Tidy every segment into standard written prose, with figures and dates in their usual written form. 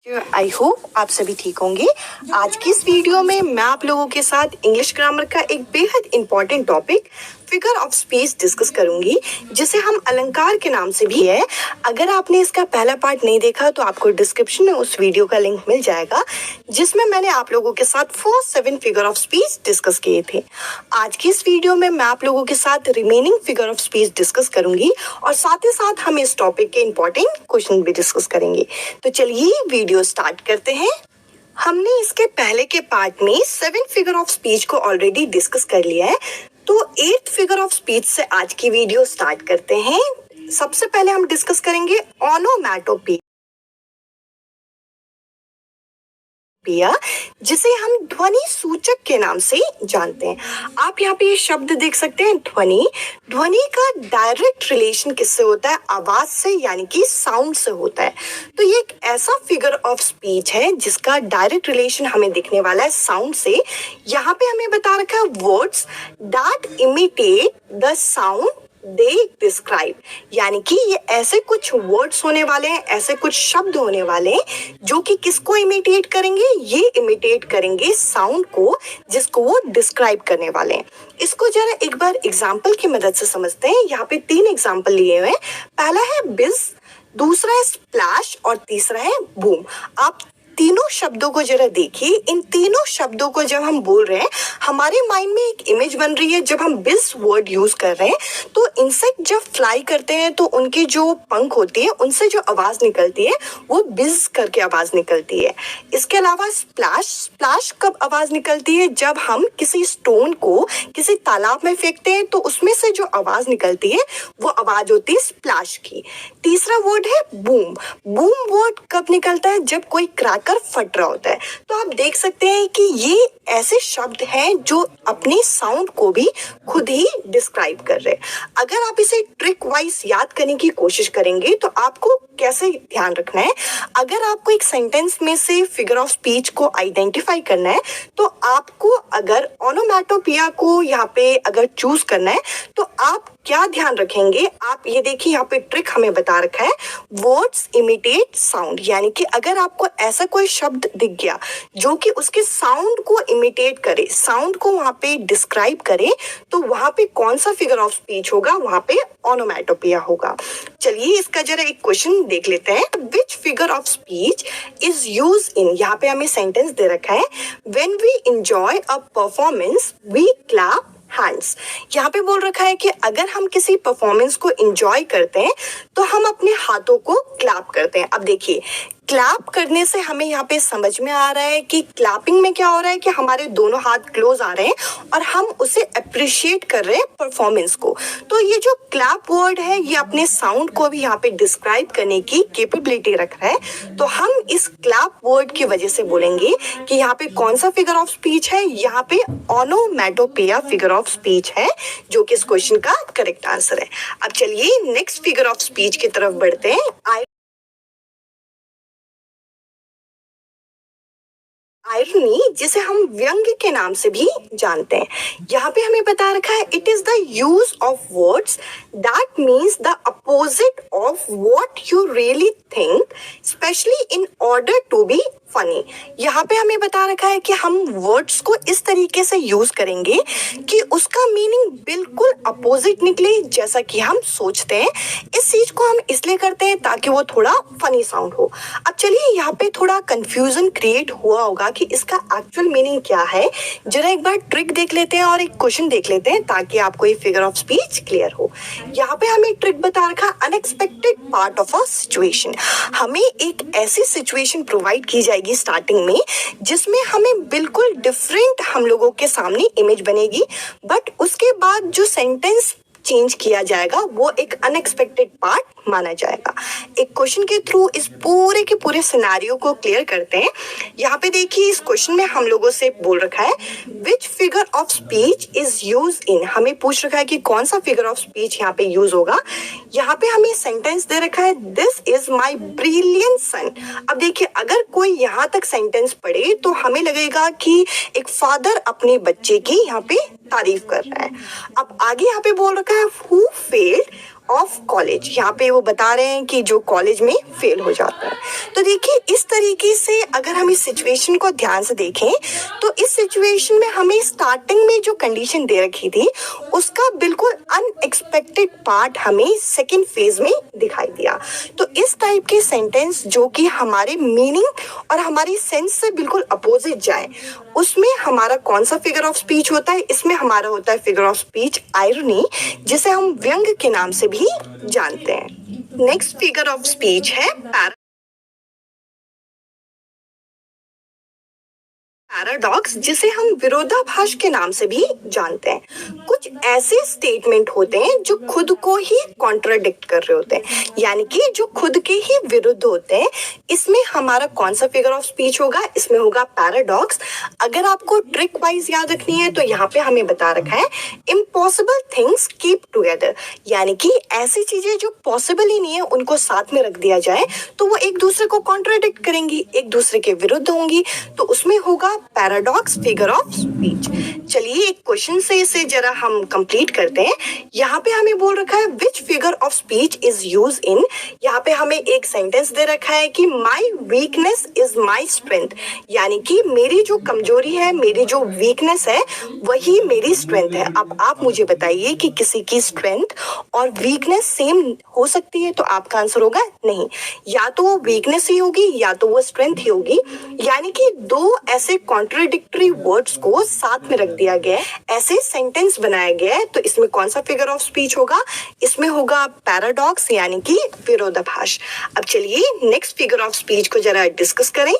I hope आप सभी ठीक होंगे। आज की इस वीडियो में मैं आप लोगों के साथ इंग्लिश ग्रामर का एक बेहद important topic figure of speech discuss करूंगी, जिसे हम अलंकार के नाम से भी है। अगर आपने इसका पहला पार्ट नहीं देखा तो आपको डिस्क्रिप्शन में उस वीडियो का लिंक मिल जाएगा, जिसमें मैंने आप लोगों के साथ first 7 figure of speech discuss किए थे। आज की इस वीडियो में मैं आप लोगों के साथ remaining figure of speech discuss करूंगी और साथ ही साथ हम इस टॉपिक के इंपॉर्टेंट क्वेश्चन भी डिस्कस करेंगे। तो चलिए वीडियो स्टार्ट करते हैं। हमने इसके पहले के पार्ट में 7 फिगर ऑफ स्पीच को ऑलरेडी डिस्कस कर लिया है, तो 8th फिगर ऑफ स्पीच से आज की वीडियो स्टार्ट करते हैं। सबसे पहले हम डिस्कस करेंगे ओनोमैटोपोइया, जिसे हम ध्वनि सूचक के नाम से जानते हैं। आप यहाँ पे ये शब्द देख सकते हैं, ध्वनि। ध्वनि का डायरेक्ट रिलेशन किससे होता है? आवाज से, यानी कि साउंड से होता है। तो ये एक ऐसा फिगर ऑफ स्पीच है जिसका डायरेक्ट रिलेशन हमें दिखने वाला है साउंड से। यहाँ पे हमें बता रखा है words that imitate the sound they describe, यानी कि ये ऐसे कुछ वर्ड्स होने वाले हैं, ऐसे कुछ शब्द होने वाले हैं जो कि किसको इमिटेट करेंगे? ये इमिटेट करेंगे साउंड को, जिसको वो डिस्क्राइब करने वाले हैं। इसको जरा एक बार एग्जाम्पल की मदद से समझते हैं। यहाँ पे 3 एग्जाम्पल लिए हुए हैं। पहला है बिज, दूसरा है स्प्लैश और तीसरा है बूम। आप तीनों शब्दों को जरा देखिए। इन तीनों शब्दों को जब हम बोल रहे हैं, हमारे माइंड में एक इमेज बन रही है। जब हम बिज वर्ड यूज कर रहे हैं तो इंसेक्ट जब फ्लाई करते हैं तो उनके जो पंख होती है, उनसे जो आवाज निकलती है वो बिज करके आवाज निकलती है। इसके अलावा स्प्लैश, स्प्लैश कब आवाज निकलती है? जब हम किसी स्टोन को किसी तालाब में फेंकते हैं तो उसमें से जो आवाज निकलती है वो आवाज होती है स्प्लैश की। तीसरा वर्ड है बूम। बूम वर्ड कब निकलता है? जब कोई क्रैकर फट रहा होता है। तो आप देख सकते हैं कि ये ऐसे शब्द हैं जो अपने साउंड को भी खुद ही डिस्क्राइब कर रहे हैं। अगर आप इसे ट्रिक वाइज याद करने की कोशिश करेंगे तो आपको कैसे ध्यान रखना है? अगर आपको एक सेंटेंस में से फिगर ऑफ स्पीच को आइडेंटिफाई करना है तो आपको, अगर ओनोमैटोपोइया को यहाँ पे अगर चूज करना है तो आप क्या ध्यान रखेंगे? आप ये देखिए, यहाँ पे ट्रिक हमें बता रखा है वर्ड्स इमिटेट साउंड, यानी कि अगर आपको ऐसा कोई शब्द दिख गया जो कि उसके साउंड को इमिटेट करे, साउंड को वहां पे डिस्क्राइब करे, तो वहां पे कौन सा फिगर ऑफ स्पीच होगा? वहां पे ओनोमैटोपोइया होगा। चलिए इसका जरा एक क्वेश्चन देख लेते हैं। Which figure of speech is use in, यहाँ पे हमें सेंटेंस दे रखा है, when we enjoy a performance we clap hands. यहाँ पे बोल रखा है कि अगर हम किसी परफॉर्मेंस को एंजॉय करते हैं तो हम अपने हाथों को क्लैप करते हैं। अब देखिए, क्लैप करने से हमें यहाँ पे समझ में आ रहा है कि क्लैपिंग में क्या हो रहा है कि हमारे दोनों हाथ क्लोज आ रहे हैं और हम उसे अप्रिशिएट कर रहे हैं परफॉर्मेंस को। तो ये जो क्लैप वर्ड है ये अपने साउंड को भी यहाँ पे डिस्क्राइब करने की कैपेबिलिटी रख रहा है। तो हम इस क्लैप वर्ड की वजह से बोलेंगे कि यहाँ पे कौन सा फिगर ऑफ स्पीच है? यहाँ पे ओनोमैटोपोइया फिगर ऑफ स्पीच है, जो कि इस क्वेश्चन का करेक्ट आंसर है। अब चलिए नेक्स्ट फिगर ऑफ स्पीच की तरफ बढ़ते हैं। आयरनी, जिसे हम व्यंग के नाम से भी जानते हैं। यहाँ पे हमें बता रखा है it is the use of words that means the opposite of what you really think, specially in order to be funny. यहाँ पे हमें बता रखा है कि हम वर्ड्स को इस तरीके से यूज करेंगे कि उसका मीनिंग बिल्कुल अपोजिट निकले जैसा कि हम सोचते हैं। इस चीज को हम इसलिए करते हैं ताकि वो थोड़ा फनी साउंड हो। अब चलिए, यहाँ पे थोड़ा कंफ्यूजन क्रिएट हुआ होगा कि इसका एक्चुअल मीनिंग क्या है। जरा एक बार ट्रिक देख लेते हैं और एक क्वेश्चन देख लेते हैं ताकि आपको ये फिगर ऑफ स्पीच क्लियर हो। यहाँ पे हमें ट्रिक बता रखा unexpected part of a situation. हमें एक ऐसी सिचुएशन प्रोवाइड की जाएगी स्टार्टिंग में जिसमें हमें बिल्कुल डिफरेंट हम लोगों के सामने इमेज बनेगी, बट उसके बाद जो सेंटेंस चेंज किया जाएगा वो एक अनएक्सपेक्टेड पार्ट माना जाएगा। एक क्वेश्चन के थ्रू इस पूरे के पूरे सिनेरियो को क्लियर करते हैं। यहाँ पे देखिए, इस क्वेश्चन में हम लोगों से बोल रखा है विच figure of speech is use इन। हमें पूछ रखा है कि कौन सा फिगर ऑफ स्पीच यहाँ पे यूज होगा। यहाँ पे हमें सेंटेंस दे रखा है दिस इज माई ब्रिलियंट सन। अब देखिए, अगर कोई यहाँ तक सेंटेंस पढ़े तो हमें लगेगा कि एक फादर अपने बच्चे की यहाँ पे तारीफ कर रहा है। अब आगे यहाँ पे बोल रखा है हु फेल्ड ऑफ कॉलेज, यहाँ पे वो बता रहे हैं कि जो कॉलेज में फेल हो जाता है। तो देखिए इस तरीके से अगर हम इस सिचुएशन को ध्यान से देखें तो इस सिचुएशन में हमें स्टार्टिंग में जो कंडीशन दे रखी थी उसका बिल्कुल अनएक्सपेक्टेड पार्ट हमें सेकेंड फेज में दिखाई दिया। तो इस टाइप के सेंटेंस जो कि हमारे मीनिंग और हमारी सेंस से बिल्कुल अपोजिट जाए, उसमें हमारा कौन सा फिगर ऑफ स्पीच होता है? इसमें हमारा होता है फिगर ऑफ स्पीच आयरनी, जिसे हम व्यंग के नाम से भी जानते हैं। नेक्स्ट फिगर ऑफ स्पीच है पैराडॉक्स, जिसे हम विरोधाभास के नाम से भी जानते हैं। कुछ ऐसे स्टेटमेंट होते हैं जो खुद को ही कॉन्ट्राडिक्ट कर रहे होते हैं, यानी कि जो खुद के ही विरुद्ध होते हैं। इसमें हमारा कौन सा फिगर ऑफ स्पीच होगा? इसमें होगा पैराडॉक्स। अगर आपको ट्रिक वाइज याद रखनी है तो यहाँ पे हमें बता रखा है इम्पॉसिबल थिंग्स कीप टुगेदर, यानी कि ऐसी चीजें जो पॉसिबल ही नहीं है उनको साथ में रख दिया जाए तो वो एक दूसरे को कॉन्ट्राडिक्ट करेंगी, एक दूसरे के विरुद्ध होंगी। तो उसमें होगा पैराडॉक्स फिगर ऑफ स्पीच। चलिए एक क्वेश्चन से इसे जरा हम कंप्लीट करते हैं। यहाँ पे हमें बोल रखा है विच figure of speech is use in. यहाँ पे हमें एक सेंटेंस दे रखा है कि my weakness is my strength, यानी कि मेरी जो कमजोरी है, मेरी जो वीकनेस है वही मेरी स्ट्रेंथ है। अब आप मुझे बताइए कि किसी की स्ट्रेंथ और वीकनेस सेम हो सकती है? तो आपका आंसर होगा नहीं, या तो वो वीकनेस ही होगी या तो वो स्ट्रेंथ ही होगी। यानी कि दो ऐसे कॉन्ट्राडिक्टरी वर्ड्स को साथ में रख दिया गया है, ऐसे सेंटेंस बनाया गया है। तो इसमें कौन सा फिगर ऑफ स्पीच होगा? इसमें होगा पैराडॉक्स, यानी कि विरोधाभास। अब चलिए नेक्स्ट फिगर ऑफ स्पीच को जरा डिस्कस करें।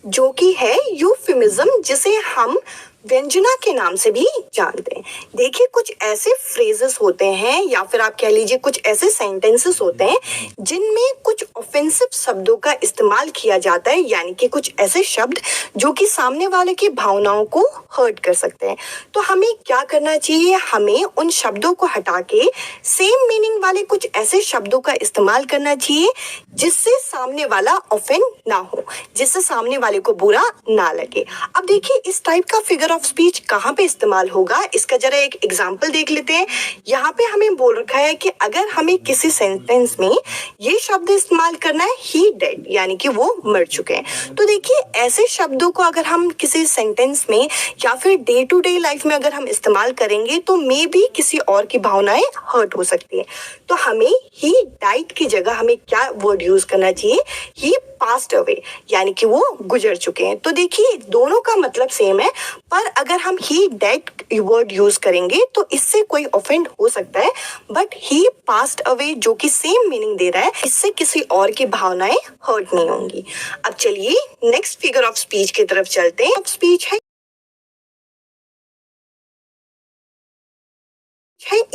जो कि है यूफिमिज्म, जिसे हम व्यंजना के नाम से भी जानते हैं। देखिए कुछ ऐसे फ्रेजेस होते हैं या फिर आप कह लीजिए कुछ ऐसे सेंटेंसेस होते हैं जिनमें कुछ ऑफेंसिव शब्दों का इस्तेमाल किया जाता है, यानी कि कुछ ऐसे शब्द जो कि सामने वाले की भावनाओं को हर्ट कर सकते हैं। तो हमें क्या करना चाहिए? हमें उन शब्दों को हटा के सेम मीनिंग वाले कुछ ऐसे शब्दों का इस्तेमाल करना चाहिए जिससे सामने वाला ऑफेंड ना हो, जिससे सामने वाले को बुरा ना लगे। अब देखिए इस टाइप का फिगर ऑफ स्पीच कहाँ पे इस्तेमाल होगा, इसका जरा एक एग्जांपल देख लेते हैं। यहाँ पे हमें बोल रखा है कि अगर हमें किसी सेंटेंस में ये शब्द इस्तेमाल करना है ही डेड, यानी कि वो मर चुके हैं। तो देखिए ऐसे शब्दों को अगर हम किसी सेंटेंस में या फिर डे टू डे लाइफ में अगर हम इस्तेमाल करेंगे तो मे बी किसी और की भावनाएं हर्ट हो सकती है। तो हमें ही डाइड की जगह हमें क्या वर्ड यूज करना चाहिए? ही पास्ट अवे, यानी कि वो गुजर चुके हैं। तो देखिए दोनों का मतलब सेम है, पर अगर हम ही डेड वर्ड यूज करेंगे तो इससे कोई ऑफेंड हो सकता है, बट ही पास्ट अवे जो कि सेम मीनिंग दे रहा है, इससे किसी और की भावनाएं हर्ट नहीं होंगी। अब चलिए नेक्स्ट फिगर ऑफ स्पीच की तरफ चलते हैं। स्पीच है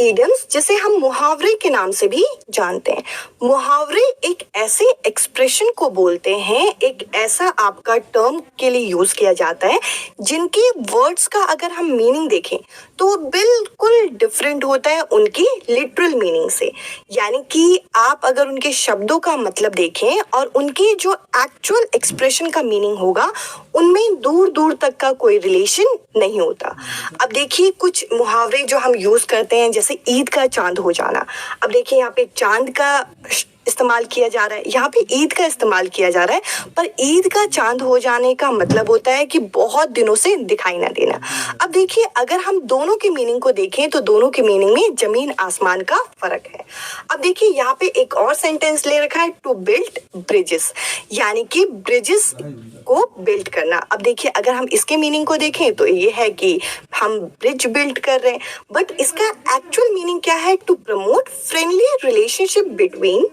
इडियम्स, जिसे हम मुहावरे के नाम से भी जानते हैं। मुहावरे एक ऐसे एक्सप्रेशन को बोलते हैं, एक ऐसा आपका टर्म के लिए यूज किया जाता है जिनके वर्ड्स का अगर हम मीनिंग देखें तो बिल्कुल डिफरेंट होता है उनकी लिटरल मीनिंग से। यानी कि आप अगर उनके शब्दों का मतलब देखें और उनकी जो एक्चुअल एक्सप्रेशन का मीनिंग होगा उनमें दूर दूर तक का कोई रिलेशन नहीं होता। अब देखिए कुछ मुहावरे जो हम यूज करते हैं, जैसे ईद का चांद हो जाना। अब देखिए यहाँ पे चांद का इस्तेमाल किया जा रहा है, यहाँ पे ईद का इस्तेमाल किया जा रहा है, पर ईद का चांद हो जाने का मतलब होता है कि बहुत दिनों से दिखाई ना देना। अब देखिए अगर हम दोनों के मीनिंग को देखें तो दोनों के मीनिंग में जमीन आसमान का फर्क है। अब देखिए यहाँ पे एक और सेंटेंस ले रखा है टू बिल्ड ब्रिजेस, यानी कि ब्रिजेस को बिल्ड करना। अब देखिए अगर हम इसके मीनिंग को देखें तो ये है कि हम ब्रिज बिल्ड कर रहे हैं, बट इसका एक्चुअल मीनिंग क्या है? To promote friendly relationship between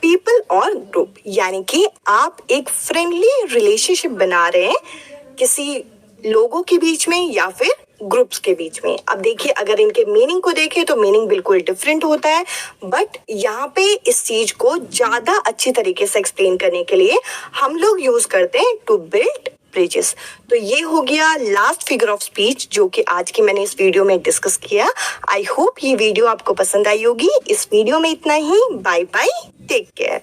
people और ग्रुप, यानी कि आप एक फ्रेंडली रिलेशनशिप बना रहे हैं किसी लोगों के बीच में या फिर ग्रुप्स के बीच में। अब देखिए अगर इनके मीनिंग को देखें तो मीनिंग बिल्कुल डिफरेंट होता है, बट यहाँ पे इस चीज को ज्यादा अच्छी तरीके से एक्सप्लेन करने के लिए हम लोग यूज करते हैं टू बिल्ड ब्रिजेस। तो ये हो गया लास्ट फिगर ऑफ स्पीच जो कि आज की मैंने इस वीडियो में डिस्कस किया। आई होप ये वीडियो आपको पसंद आई होगी। इस वीडियो में इतना ही। Bye bye, take care.